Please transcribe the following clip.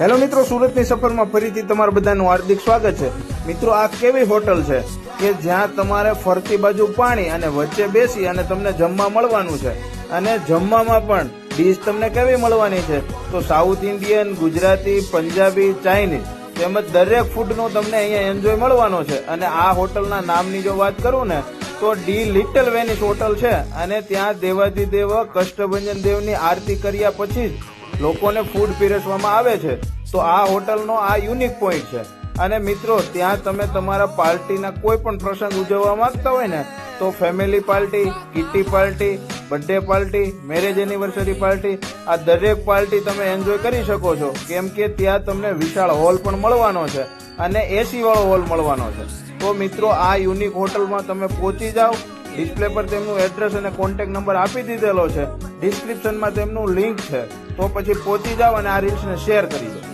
Hello મિત્રો, સુરતની સફરમાં ફરીથી તમારા બધાનું હાર્દિક સ્વાગત છે। મિત્રો, આ કેવી હોટલ છે કે જ્યાં તમારે ફરતી બાજુ પાણી અને વચ્ચે બેસી અને તમને જમવા મળવાનું છે। અને જમવામાં પણ ડીશ તમને કેવી મળવાની છે તો south Indian, Gujarati, Punjabi, Chinese તેમજ દરેક ફૂડનો તમને અહીંયા એન્જોય મળવાનો છે। અને આ હોટલના નામની જો વાત કરું ને તો ડી લિટલ વેનિસ હોટલ છે અને ત્યાં દેવાધિદેવ કષ્ટભંજન દેવની આરતી કર્યા પછી જ લોકોને ફૂડ પીરસવામાં આવે છે। તો આ હોટલનો આ યુનિક પોઈન્ટ છે। અને મિત્રો, ત્યાં તમે તમારા પાર્ટીના કોઈ પણ પ્રસંગ ઉજવવા માંગતા હોય ને તો family party, kitty party, birthday party, marriage anniversary party, આ દરેક પાર્ટી તમે એન્જોય કરી શકો છો, કેમ કે ત્યાં તમને વિશાળ હોલ પણ મળવાનો છે અને એસી વાળો હોલ મળવાનો છે। તો મિત્રો, આ યુનિક હોટલમાં તમે પહોંચી જાઓ। ડિસ્પ્લે પર તેમનું એડ્રેસ અને કોન્ટેક્ટ નંબર આપી દીધેલો છે, ડિસ્ક્રિપ્શનમાં તેમનું લિંક છે। તો પછી પહોંચી જાઓ અને આ રીલ્સને શેર કરી દો।